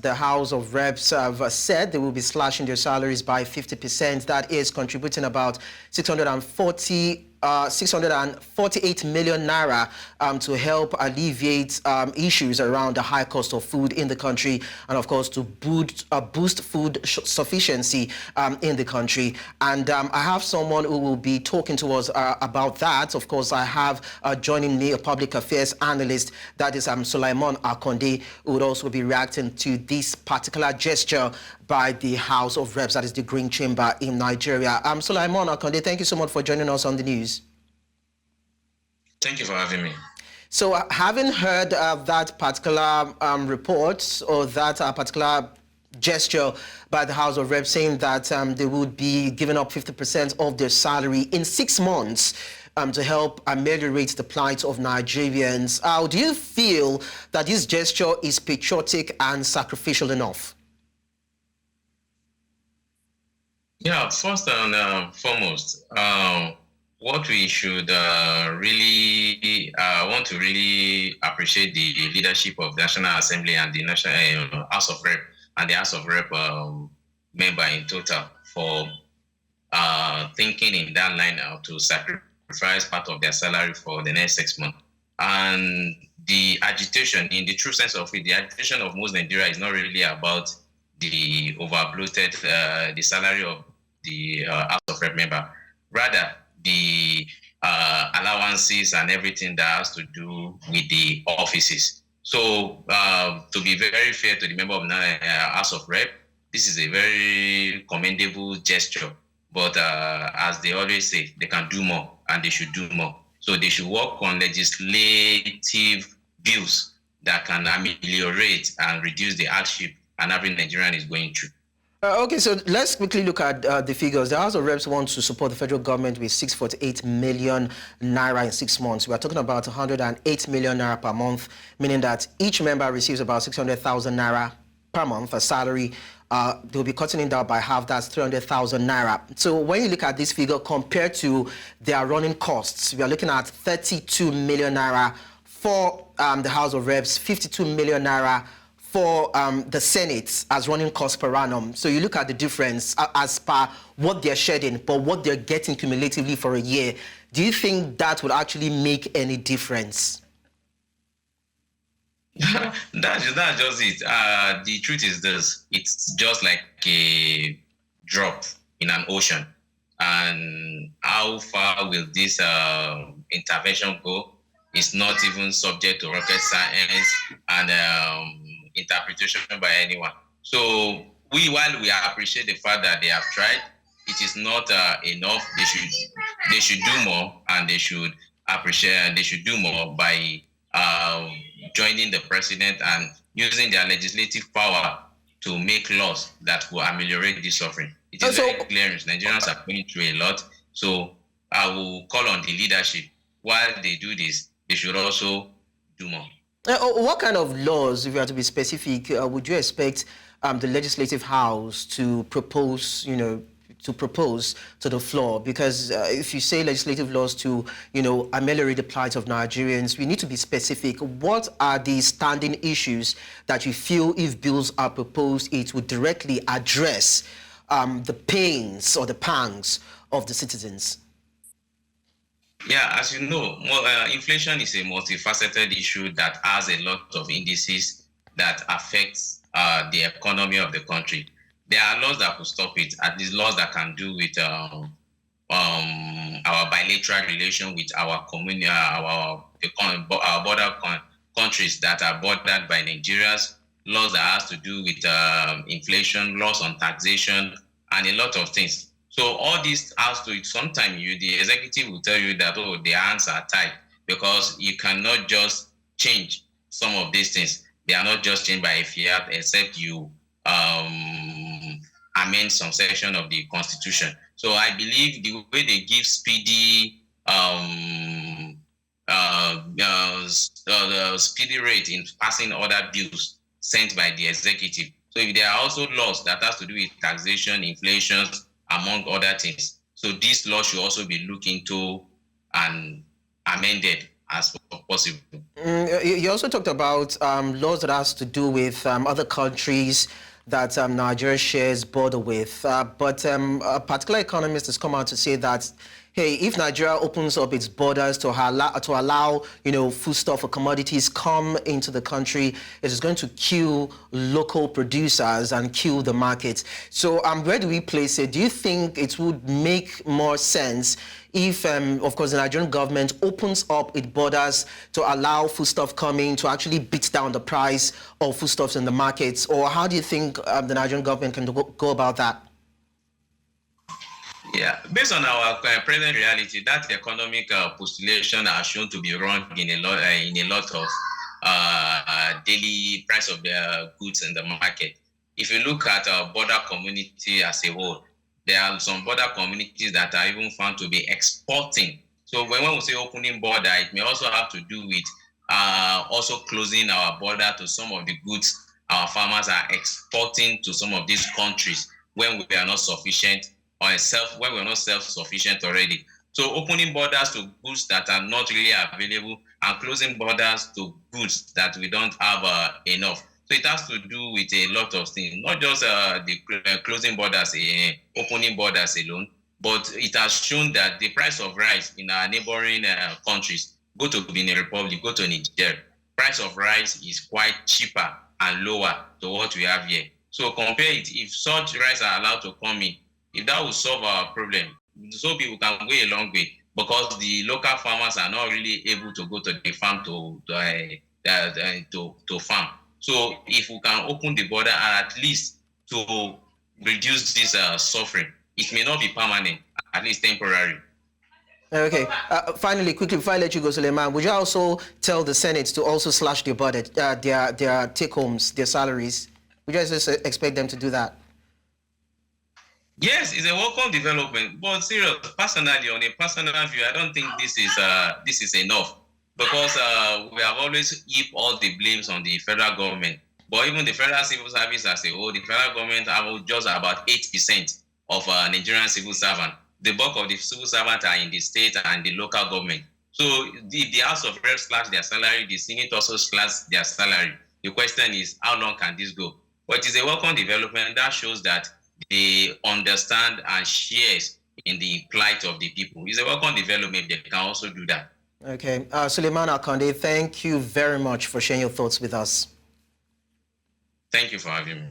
the House of Reps have said they will be slashing their salaries by 50%. That is contributing about 648 million naira to help alleviate issues around the high cost of food in the country, and of course to boost food sufficiency in the country. And I have someone who will be talking to us about that. Of course, I have joining me a public affairs analyst, that is Suleiman Akande, who would also be reacting to this particular gesture by the House of Reps, that is the Green Chamber in Nigeria. Suleiman Akande, thank you so much for joining us on the news. Thank you for having me. So having heard that particular report or that particular gesture by the House of Reps saying that they would be giving up 50% of their salary in 6 months to help ameliorate the plight of Nigerians, how do you feel that this gesture is patriotic and sacrificial enough? Yeah, first and foremost, what we should really want to really appreciate the leadership of the National Assembly and the National House of Rep and the House of Rep member in total for thinking in that line to sacrifice part of their salary for the next 6 months. And the agitation, in the true sense of it, the agitation of most Nigeria is not really about the over-bloated, the salary of the House of Rep member. Rather, the allowances and everything that has to do with the offices. So to be very fair to the member of the House of Rep, this is a very commendable gesture. But as they always say, they can do more and they should do more. So they should work on legislative bills that can ameliorate and reduce the hardship an average Nigerian is going through. Okay, so let's quickly look at the figures. The House of Reps wants to support the federal government with 648 million naira in 6 months. We are talking about 108 million naira per month, meaning that each member receives about 600,000 naira per month, a salary. They'll be cutting it down by half, that's 300,000 naira. So when you look at this figure compared to their running costs, we are looking at 32 million naira for the House of Reps, 52 million naira for the Senate as running costs per annum. So you look at the difference as per what they're shedding, but what they're getting cumulatively for a year. Do you think that would actually make any difference? That's just it. The truth is this. It's just like a drop in an ocean. And how far will this intervention go? It's not even subject to rocket science and interpretation by anyone. So while we appreciate the fact that they have tried, it is not enough. They should do more, and they should appreciate, and they should do more by joining the president and using their legislative power to make laws that will ameliorate this suffering. It is very clear Nigerians are going through a lot. So I will call on the leadership. While they do this, they should also do more. What kind of laws, if you are to be specific, would you expect the Legislative House to propose, to the floor? Because if you say legislative laws to, ameliorate the plight of Nigerians, we need to be specific. What are the standing issues that you feel, if bills are proposed, it would directly address the pains or the pangs of the citizens? Yeah, as you know, inflation is a multifaceted issue that has a lot of indices that affects the economy of the country. There are laws that could stop it, at least laws that can do with our bilateral relation with our community, our border countries that are bordered by Nigeria's, laws that has to do with inflation, laws on taxation, and a lot of things. So all this has to, sometimes the executive will tell you that, the hands are tied, because you cannot just change some of these things. They are not just changed by a fiat, except you amend some section of the Constitution. So I believe the way they give speedy speedy rate in passing other bills sent by the executive. So if there are also laws that has to do with taxation, inflation, among other things. So this law should also be looked into and amended as possible. You also talked about laws that has to do with other countries that Nigeria shares border with. But a particular economist has come out to say that, hey, if Nigeria opens up its borders to allow foodstuff or commodities come into the country, it is going to kill local producers and kill the market. So where do we place it? Do you think it would make more sense if, of course, the Nigerian government opens up its borders to allow foodstuff coming to actually beat down the price of foodstuffs in the markets? Or how do you think the Nigerian government can go about that? Yeah, based on our present reality, that economic postulation are shown to be wrong in a lot of daily price of the goods in the market. If you look at our border community as a whole, there are some border communities that are even found to be exporting. So when we say opening border, it may also have to do with also closing our border to some of the goods our farmers are exporting to some of these countries when we are not sufficient or when we're not self-sufficient already. So opening borders to goods that are not really available and closing borders to goods that we don't have enough. So it has to do with a lot of things, not just the closing borders, opening borders alone, but it has shown that the price of rice in our neighboring countries, go to Benin Republic, go to Niger, price of rice is quite cheaper and lower to what we have here. So compare it, if such rice are allowed to come in, if that will solve our problem, so people can go a long way because the local farmers are not really able to go to the farm to farm. So if we can open the border at least to reduce this suffering, it may not be permanent, at least temporary. Okay. Finally, quickly, before I let you go, Suleiman, would you also tell the Senate to also slash their budget, their take-homes, their salaries? Would you just expect them to do that? Yes, it's a welcome development, but serious, personally, on a personal view, I don't think this is enough because we have always heaped all the blames on the federal government. But even the federal civil service as a whole, the federal government have just about 8% of Nigerian civil servants. The bulk of the civil servants are in the state and the local government. So the House of Reps slash their salary, the Senate also slash their salary. The question is, how long can this go? But it is a welcome development that shows that they understand and shares in the plight of the people. It's a welcome development. They can also do that. Okay. Suleiman Akande, thank you very much for sharing your thoughts with us. Thank you for having me.